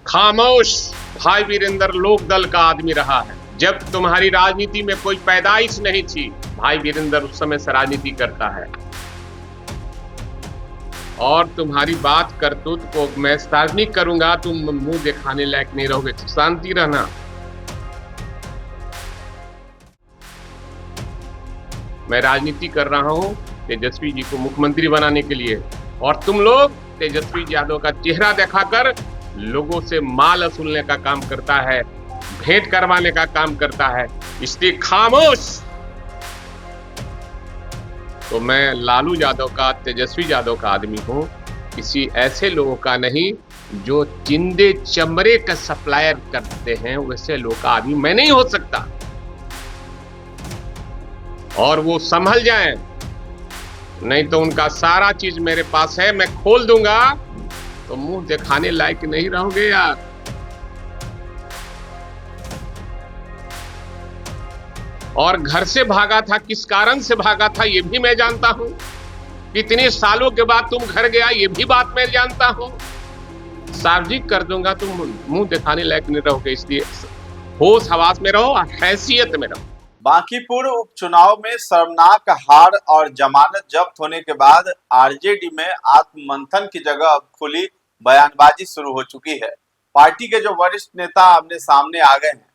खामोश। भाई वीरेंद्र लोक दल का आदमी रहा है। जब तुम्हारी राजनीति में कोई पैदाइश नहीं थी, भाई वीरेंद्र उस समय से राजनीति करता है। और तुम्हारी बात करतूत को मैं सार्वजनिक करूंगा, तुम मुंह दिखाने लायक नहीं रहोगे। शांति रहना। मैं राजनीति कर रहा हूं तेजस्वी जी को मुख्यमंत्री बनाने के लिए, और तुम लोग तेजस्वी यादव का चेहरा दिखाकर लोगों से माल वसूलने का काम करता है, भेंट करवाने का काम करता है। इसलिए खामोश। तो मैं लालू यादव का, तेजस्वी यादव का आदमी हूं, किसी ऐसे लोगों का नहीं जो चिंदे चमड़े का सप्लायर करते हैं। वैसे लोगों का आदमी मैं नहीं हो सकता। और वो संभल जाएं, नहीं तो उनका सारा चीज मेरे पास है, मैं खोल दूंगा तो मुंह दिखाने लायक नहीं रहोगे यार। और घर से भागा था, किस कारण से भागा था ये भी मैं जानता हूं। कितने सालों के बाद तुम घर गया ये भी बात मैं जानता हूं। सार्वजनिक कर दूंगा, तुम मुंह दिखाने लायक नहीं रहोगे। इसलिए होश हवास में रहो, हैसियत में रहो। बांकीपुर उपचुनाव में शर्मनाक हार और जमानत जब्त होने के बाद आरजेडी में आत्ममंथन की जगह अब खुली बयानबाजी शुरू हो चुकी है। पार्टी के जो वरिष्ठ नेता आमने सामने आ गए हैं।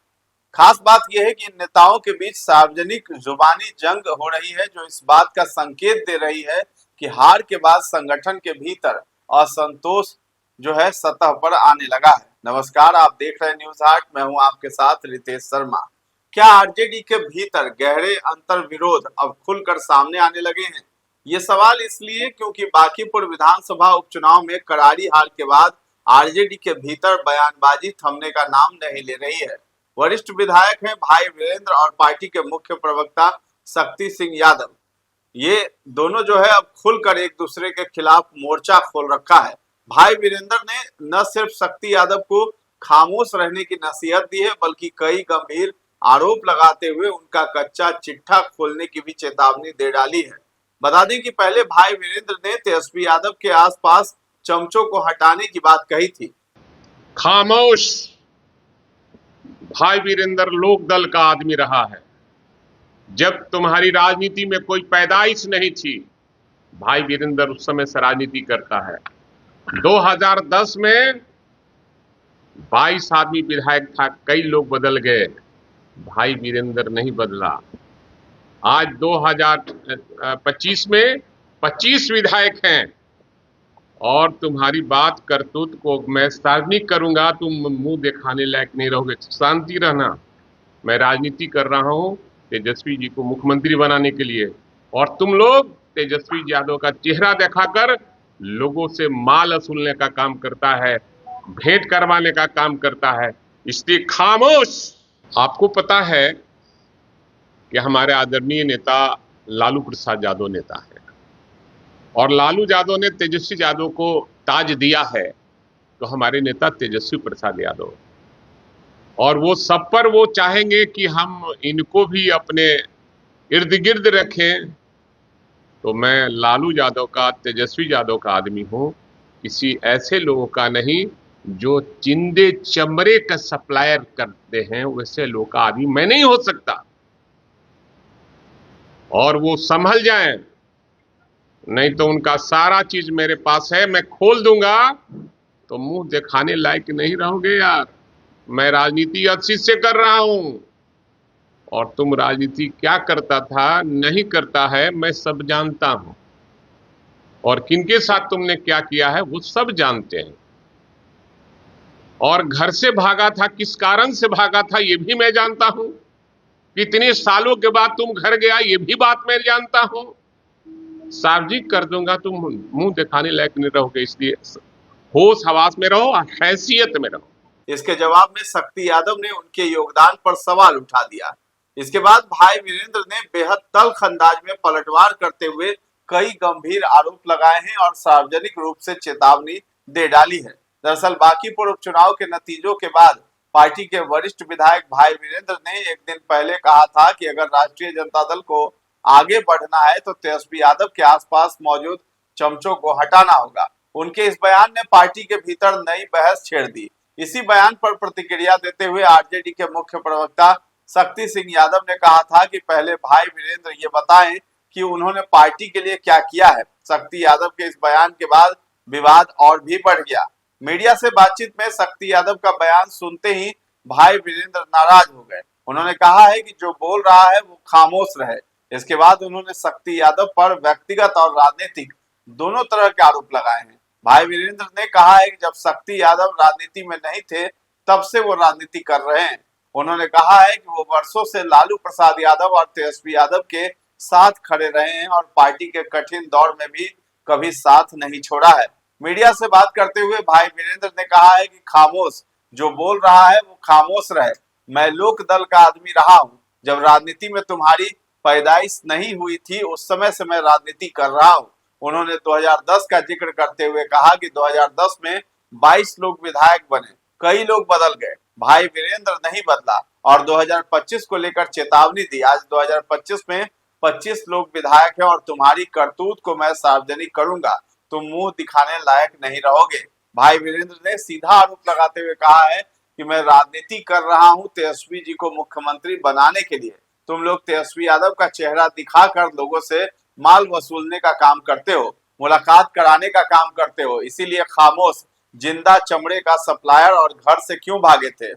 खास बात यह है कि इन नेताओं के बीच सार्वजनिक जुबानी जंग हो रही है, जो इस बात का संकेत दे रही है कि हार के बाद संगठन के भीतर असंतोष जो है सतह पर आने लगा है। नमस्कार, आप देख रहे हैं न्यूज हाट। मैं हूं आपके साथ रितेश शर्मा। क्या आरजेडी के भीतर गहरे अंतर विरोध अब खुलकर सामने आने लगे हैं? ये सवाल इसलिए क्योंकि बांकीपुर विधानसभा उपचुनाव में करारी हार के बाद आरजेडी के भीतर बयानबाजी थमने का नाम नहीं ले रही है। वरिष्ठ विधायक हैं भाई वीरेंद्र और पार्टी के मुख्य प्रवक्ता शक्ति सिंह यादव। ये दोनों जो है अब खुलकर एक दूसरे के खिलाफ मोर्चा खोल रखा है। भाई वीरेंद्र ने न सिर्फ शक्ति यादव को खामोश रहने की नसीहत दी है, बल्कि कई गंभीर आरोप लगाते हुए उनका कच्चा चिट्ठा खोलने की भी चेतावनी दे डाली है। बता दें कि पहले भाई वीरेंद्र ने तेजस्वी यादव के आसपास चमचों को हटाने की बात कही थी। खामोश। भाई वीरेंद्र लोक दल का आदमी रहा है। जब तुम्हारी राजनीति में कोई पैदाइश नहीं थी, भाई वीरेंद्र उस समय से राजनीति करता है। 2010 में 22 आदमी विधायक था, कई लोग बदल गए, भाई वीरेंद्र नहीं बदला। आज 2025 में 25 विधायक हैं, और तुम्हारी बात करतूत को मैं सार्वजनिक करूंगा, तुम मुंह दिखाने लायक नहीं रहोगे। शांति रहना। मैं राजनीति कर रहा हूं तेजस्वी जी को मुख्यमंत्री बनाने के लिए, और तुम लोग तेजस्वी यादव का चेहरा दिखाकर लोगों से माल वसूलने का काम करता है, भेंट करवाने का काम करता है। इसलिए खामोश। आपको पता है कि हमारे आदरणीय नेता लालू प्रसाद यादव नेता है, और लालू यादव ने तेजस्वी यादव को ताज दिया है, तो हमारे नेता तेजस्वी प्रसाद यादव, और वो सब पर वो चाहेंगे कि हम इनको भी अपने इर्द गिर्द रखें। तो मैं लालू यादव का, तेजस्वी यादव का आदमी हूं, किसी ऐसे लोगों का नहीं जो चिंदे चमड़े का सप्लायर करते हैं। वैसे लोगों का आदमी मैं नहीं हो सकता। और वो संभल जाएं, नहीं तो उनका सारा चीज मेरे पास है, मैं खोल दूंगा तो मुंह दिखाने लायक नहीं रहोगे यार। मैं राजनीति अच्छी से कर रहा हूं, और तुम राजनीति क्या करता था, नहीं करता है, मैं सब जानता हूं। और किनके साथ तुमने क्या किया है वो सब जानते हैं। और घर से भागा था, किस कारण से भागा था ये भी मैं जानता हूं। कितने सालों के बाद तुम घर गया ये भी बात मैं जानता हूं। सार्वजनिक कर दूंगा, तुम मुंह दिखाने लायक नहीं रहोगे। इसलिए होश हवास में रहो, हैसियत में रहो। इसके जवाब में शक्ति यादव ने उनके योगदान पर सवाल उठा दिया। इसके बाद भाई वीरेंद्र ने बेहद तल्ख अंदाज में पलटवार करते हुए कई गंभीर आरोप लगाए हैं और सार्वजनिक रूप से चेतावनी दे डाली है। दरअसल बांकीपुर उपचुनाव के नतीजों के बाद पार्टी के वरिष्ठ विधायक भाई वीरेंद्र ने एक दिन पहले कहा था कि अगर राष्ट्रीय जनता दल को आगे बढ़ना है तो तेजस्वी यादव के आसपास मौजूद चमचों को हटाना होगा। उनके इस बयान ने पार्टी के भीतर नई बहस छेड़ दी। इसी बयान पर प्रतिक्रिया देते हुए आरजेडी के मुख्य प्रवक्ता शक्ति सिंह यादव ने कहा था कि पहले भाई वीरेंद्र ये बताएं कि उन्होंने पार्टी के लिए क्या किया है। शक्ति यादव के इस बयान के बाद विवाद और भी बढ़ गया। मीडिया से बातचीत में शक्ति यादव का बयान सुनते ही भाई वीरेंद्र नाराज हो गए। उन्होंने कहा है कि जो बोल रहा है वो खामोश रहे। इसके बाद उन्होंने शक्ति यादव पर व्यक्तिगत और राजनीतिक दोनों तरह के आरोप लगाए हैं। भाई वीरेंद्र ने कहा है कि जब शक्ति यादव राजनीति में नहीं थे तब से वो राजनीति कर रहे हैं। उन्होंने कहा है कि वो वर्षों से लालू प्रसाद यादव और तेजस्वी यादव के साथ खड़े रहे हैं और पार्टी के कठिन दौर में भी कभी साथ नहीं छोड़ा है। मीडिया से बात करते हुए भाई वीरेंद्र ने कहा है कि खामोश, जो बोल रहा है वो खामोश रहे। मैं लोक दल का आदमी रहा हूँ। जब राजनीति में तुम्हारी पैदाइश नहीं हुई थी उस समय से मैं राजनीति कर रहा हूँ। उन्होंने 2010 का जिक्र करते हुए कहा कि 2010 में 22 लोग विधायक बने, कई लोग बदल गए, भाई वीरेंद्र नहीं बदला और 2025 को लेकर चेतावनी दी। आज 2025 में 25 लोग विधायक हैं और तुम्हारी करतूत को मैं सार्वजनिक करूंगा, तुम मुंह दिखाने लायक नहीं रहोगे। भाई वीरेंद्र ने सीधा आरोप लगाते हुए कहा है कि मैं राजनीति कर रहा हूं तेजस्वी जी को मुख्यमंत्री बनाने के लिए। तुम लोग तेजस्वी यादव का चेहरा दिखाकर लोगों से माल वसूलने का काम करते हो, मुलाकात कराने का काम करते हो, इसीलिए खामोश, जिंदा चमड़े का सप्लायर और घर से क्यों भागे थे।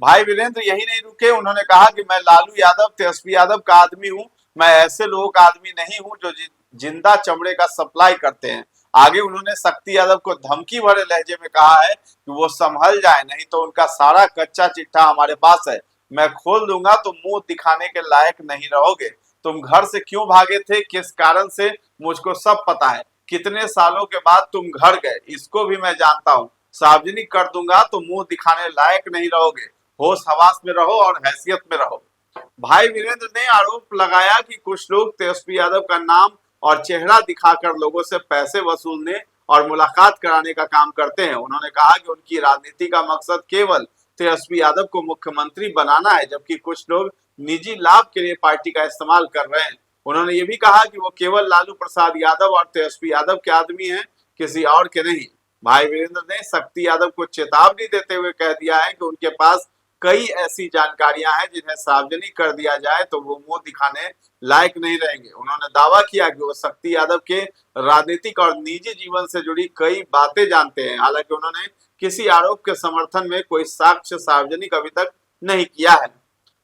भाई वीरेंद्र यही नहीं रुके। उन्होंने कहा कि मैं लालू यादव तेजस्वी यादव का आदमी हूं, मैं ऐसे लोगों का आदमी नहीं हूं जो जिंदा चमड़े का सप्लाई करते हैं। आगे उन्होंने शक्ति यादव को धमकी भरे लहजे में कहा है कि वो संभल जाए, नहीं तो उनका सारा कच्चा चिट्ठा हमारे पास है, मैं खोल दूंगा तो मुंह दिखाने के लायक नहीं रहोगे। तुम घर से क्यों भागे थे, किस कारण से, मुझको सब पता है। कितने सालों के बाद तुम घर गए इसको भी मैं जानता हूँ। सार्वजनिक कर दूंगा तो मुंह दिखाने लायक नहीं रहोगे। होश हवास में रहो और हैसियत में रहो। भाई वीरेंद्र ने आरोप लगाया कि कुछ लोग तेजस्वी यादव का नाम और चेहरा दिखाकर लोगों से पैसे वसूलने और मुलाकात कराने का काम करते हैं। उन्होंने कहा कि उनकी राजनीति का मकसद केवल तेजस्वी यादव को मुख्यमंत्री बनाना है, जबकि कुछ लोग निजी लाभ के लिए पार्टी का इस्तेमाल कर रहे हैं। उन्होंने ये भी कहा कि वो केवल लालू प्रसाद यादव और तेजस्वी यादव के आदमी हैं, किसी और के नहीं। भाई वीरेंद्र ने शक्ति यादव को चेतावनी देते हुए कह दिया है कि उनके पास कई ऐसी जानकारियां हैं जिन्हें सार्वजनिक कर दिया जाए तो वो मुंह दिखाने लायक नहीं रहेंगे। उन्होंने दावा किया कि वो शक्ति यादव के राजनीतिक और निजी जीवन से जुड़ी कई बातें जानते हैं। हालांकि उन्होंने किसी आरोप के समर्थन में कोई साक्ष्य सार्वजनिक अभी तक नहीं किया है।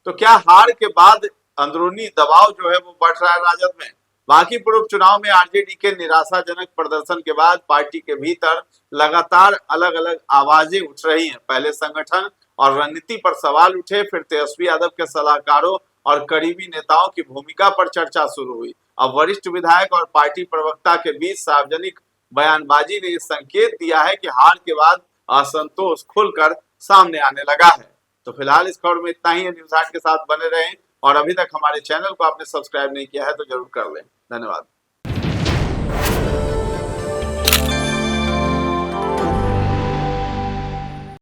तो क्या हार के बाद अंदरूनी दबाव जो है वो बढ़ रहा है राजद में? बांकीपुर उपचुनाव में आरजेडी के निराशाजनक प्रदर्शन के बाद पार्टी के भीतर लगातार अलग अलग आवाजें उठ रही हैं। पहले संगठन और रणनीति पर सवाल उठे, फिर तेजस्वी यादव के सलाहकारों और करीबी नेताओं की भूमिका पर चर्चा शुरू हुई। अब वरिष्ठ विधायक और पार्टी प्रवक्ता के बीच सार्वजनिक बयानबाजी ने संकेत दिया है कि हार के बाद असंतोष खुलकर सामने आने लगा है। तो फिलहाल इस खबर में इतना ही है। न्यूज़ 8 के साथ बने रहें और अभी तक हमारे चैनल को आपने सब्सक्राइब नहीं किया है तो जरूर कर लें। धन्यवाद।